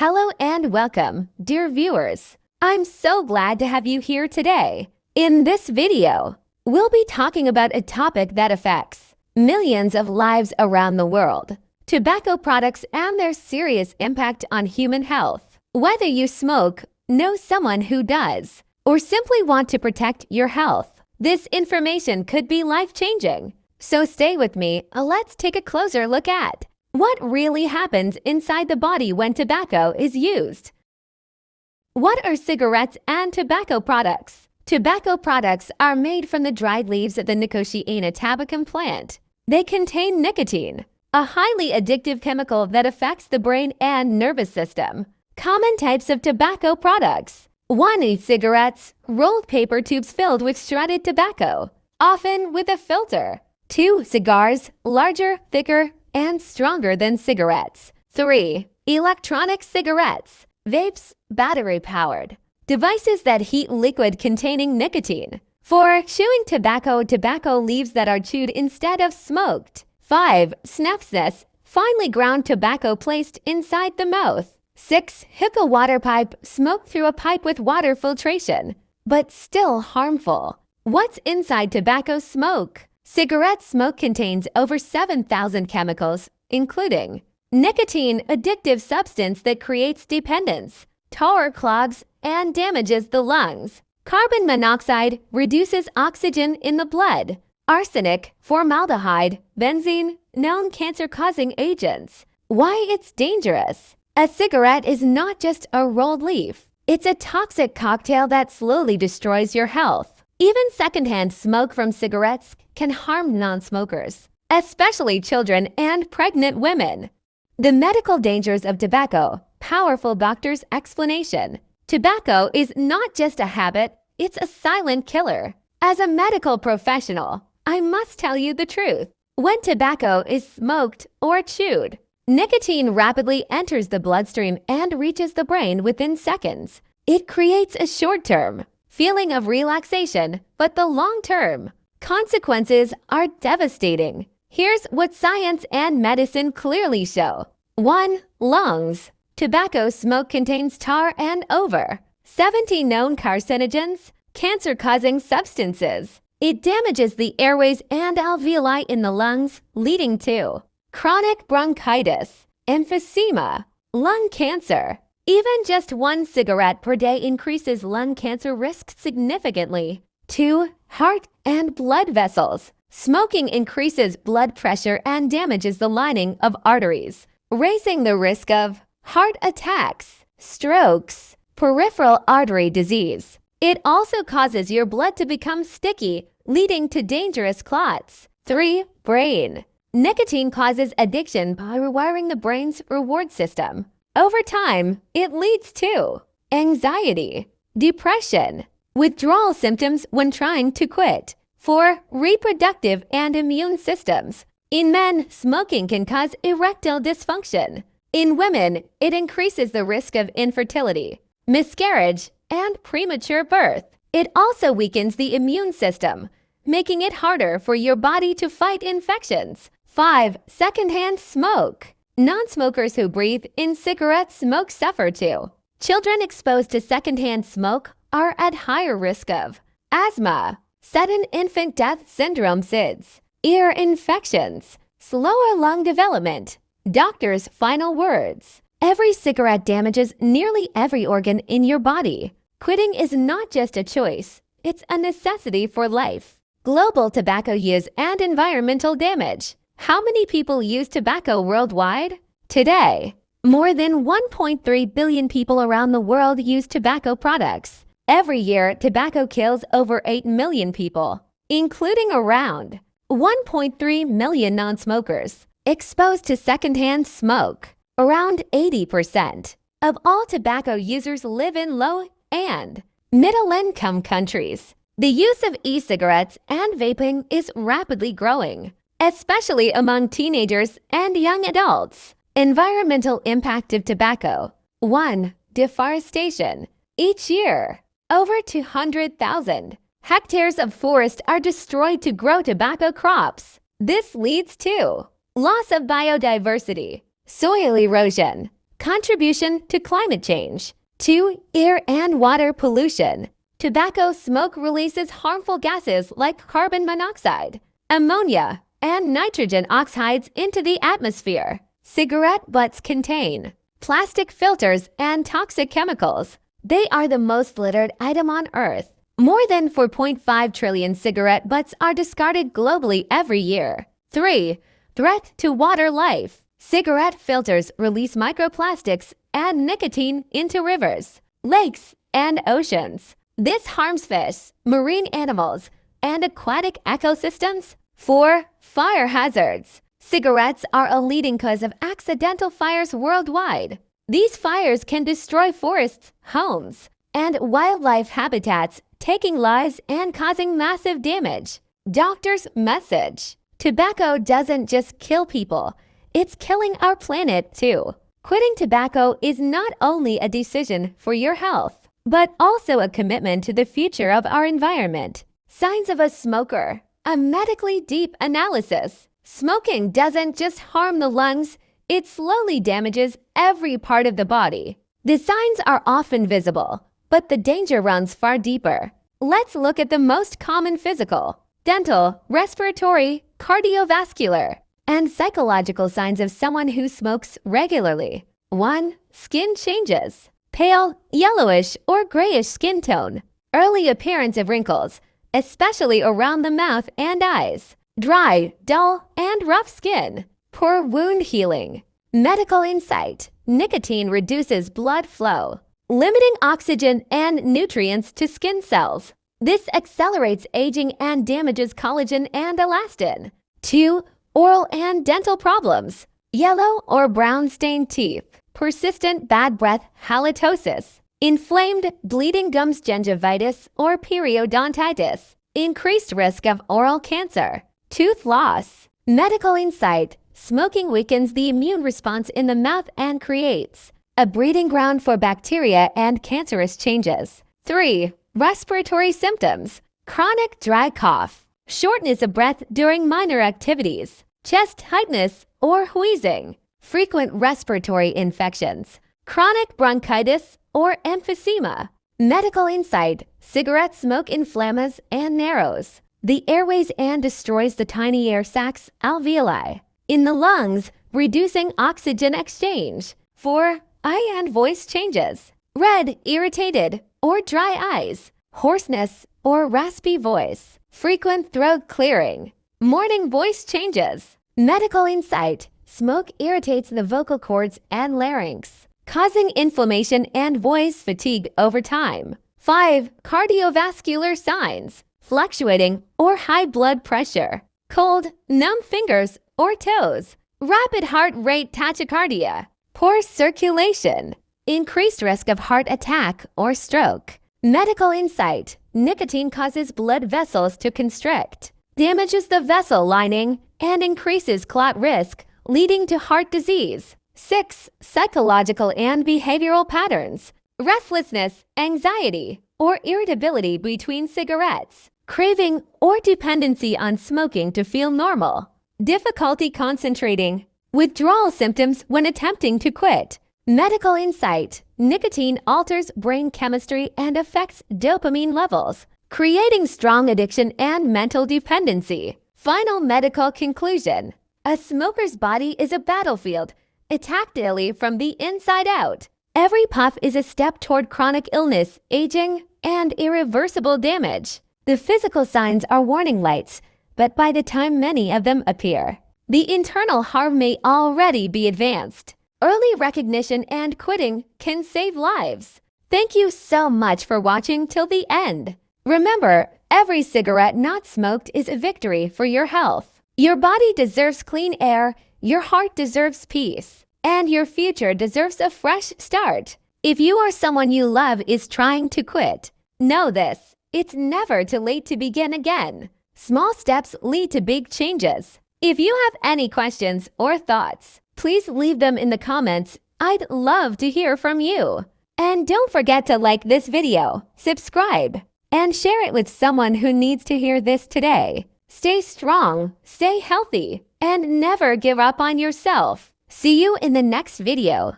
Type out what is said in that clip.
Hello and welcome, dear viewers. I'm so glad to have you here today. In this video, we'll be talking about a topic that affects millions of lives around the world: tobacco products and their serious impact on human health. Whether you smoke, know someone who does, or simply want to protect your health, this information could be life-changing. So stay with me, let's take a closer look at what really happens inside the body when tobacco is used. What are cigarettes and tobacco products? Tobacco products are made from the dried leaves of the Nicotiana tabacum plant. They contain nicotine, a highly addictive chemical that affects the brain and nervous system. Common types of tobacco products: 1. E-cigarettes, rolled paper tubes filled with shredded tobacco, often with a filter. 2. Cigars, larger, thicker, and stronger than cigarettes. 3. Electronic cigarettes, vapes, battery-powered, devices that heat liquid containing nicotine. 4. Chewing tobacco leaves that are chewed instead of smoked. 5. Snapsness, finely ground tobacco placed inside the mouth. 6. Hookah water pipe, smoked through a pipe with water filtration, but still harmful. What's inside tobacco smoke? Cigarette smoke contains over 7,000 chemicals, including nicotine, addictive substance that creates dependence, tar clogs and damages the lungs. Carbon monoxide reduces oxygen in the blood. Arsenic, formaldehyde, benzene, known cancer-causing agents. Why it's dangerous? A cigarette is not just a rolled leaf. It's a toxic cocktail that slowly destroys your health. Even secondhand smoke from cigarettes can harm non-smokers, especially children and pregnant women. The medical dangers of tobacco. Powerful doctor's explanation. Tobacco is not just a habit, it's a silent killer. As a medical professional, I must tell you the truth. When tobacco is smoked or chewed, nicotine rapidly enters the bloodstream and reaches the brain within seconds. It creates a short-term feeling of relaxation, but the long-term consequences are devastating. Here's what science and medicine clearly show. 1. Lungs. Tobacco smoke contains tar and over 70 known carcinogens, cancer-causing substances. It damages the airways and alveoli in the lungs, leading to chronic bronchitis, emphysema, lung cancer. Even just 1 cigarette per day increases lung cancer risk significantly. 2. Heart and blood vessels. Smoking increases blood pressure and damages the lining of arteries, raising the risk of heart attacks, strokes, peripheral artery disease. It also causes your blood to become sticky, leading to dangerous clots. 3. Brain. Nicotine causes addiction by rewiring the brain's reward system. Over time, it leads to anxiety, depression, withdrawal symptoms when trying to quit. 4. Reproductive and immune systems. In men, smoking can cause erectile dysfunction. In women, it increases the risk of infertility, miscarriage, and premature birth. It also weakens the immune system, making it harder for your body to fight infections. 5. Secondhand smoke. Non-smokers who breathe in cigarette smoke suffer too. Children exposed to secondhand smoke are at higher risk of asthma, sudden infant death syndrome (SIDS), ear infections, slower lung development. Doctor's final words: every cigarette damages nearly every organ in your body. Quitting is not just a choice, it's a necessity for life. Global tobacco use and environmental damage. How many people use tobacco worldwide? Today, more than 1.3 billion people around the world use tobacco products. Every year, tobacco kills over 8 million people, including around 1.3 million non-smokers exposed to secondhand smoke. Around 80% of all tobacco users live in low and middle-income countries. The use of e-cigarettes and vaping is rapidly growing, especially among teenagers and young adults. Environmental impact of tobacco. 1. Deforestation. Each year, over 200,000 hectares of forest are destroyed to grow tobacco crops. This leads to loss of biodiversity, soil erosion, Contribution to climate change. 2. Air and water pollution. Tobacco smoke releases harmful gases like carbon monoxide, ammonia, and nitrogen oxides into the atmosphere. Cigarette butts contain plastic filters and toxic chemicals. They are the most littered item on Earth. More than 4.5 trillion cigarette butts are discarded globally every year. 3. Threat to water life. Cigarette filters release microplastics and nicotine into rivers, lakes, and oceans. This harms fish, marine animals, and aquatic ecosystems. 4. Fire hazards. Cigarettes are a leading cause of accidental fires worldwide. These fires can destroy forests, homes, and wildlife habitats, taking lives and causing massive damage. Doctor's message. Tobacco doesn't just kill people, it's killing our planet too. Quitting tobacco is not only a decision for your health, but also a commitment to the future of our environment. Signs of a smoker. A medically deep analysis. Smoking doesn't just harm the lungs, it slowly damages every part of the body. The signs are often visible, but the danger runs far deeper. Let's look at the most common physical, dental, respiratory, cardiovascular, and psychological signs of someone who smokes regularly. 1. Skin changes. Pale, yellowish, or grayish skin tone. Early appearance of wrinkles, especially around the mouth and eyes. Dry, dull, and rough skin. Poor wound healing. Medical insight. Nicotine reduces blood flow, limiting oxygen and nutrients to skin cells. This accelerates aging and damages collagen and elastin. 2. Oral and dental problems. Yellow or brown stained teeth. Persistent bad breath, halitosis. Inflamed, bleeding gums, gingivitis, or periodontitis. Increased risk of oral cancer. Tooth loss. Medical insight. Smoking weakens the immune response in the mouth and creates a breeding ground for bacteria and cancerous changes. 3. Respiratory symptoms. Chronic dry cough. Shortness of breath during minor activities. Chest tightness or wheezing. Frequent respiratory infections. Chronic bronchitis or emphysema. Medical insight. Cigarette smoke inflammas and narrows the airways and destroys the tiny air sacs, alveoli, in the lungs, reducing oxygen exchange. 4. Eye and voice changes. Red, irritated, or dry eyes. Hoarseness or raspy voice. Frequent throat clearing. Morning voice changes. Medical insight. Smoke irritates the vocal cords and larynx, causing inflammation and voice fatigue over time. 5. Cardiovascular signs. Fluctuating or high blood pressure. Cold, numb fingers or toes. Rapid heart rate tachycardia. Poor circulation. Increased risk of heart attack or stroke. Medical insight. Nicotine causes blood vessels to constrict, damages the vessel lining, and increases clot risk, leading to heart disease. 6. Psychological and behavioral patterns. Restlessness, anxiety, or irritability between cigarettes. Craving or dependency on smoking to feel normal. Difficulty concentrating. Withdrawal symptoms when attempting to quit. Medical insight. Nicotine alters brain chemistry and affects dopamine levels, creating strong addiction and mental dependency. Final medical conclusion. A smoker's body is a battlefield, attacked daily from the inside out. Every puff is a step toward chronic illness, aging, and irreversible damage. The physical signs are warning lights, but by the time many of them appear, the internal harm may already be advanced. Early recognition and quitting can save lives. Thank you so much for watching till the end. Remember, every cigarette not smoked is a victory for your health. Your body deserves clean air, your heart deserves peace, and your future deserves a fresh start. If you or someone you love is trying to quit, know this. It's never too late to begin again. Small steps lead to big changes. If you have any questions or thoughts, please leave them in the comments. I'd love to hear from you. And don't forget to like this video, subscribe, and share it with someone who needs to hear this today. Stay strong, stay healthy, and never give up on yourself. See you in the next video.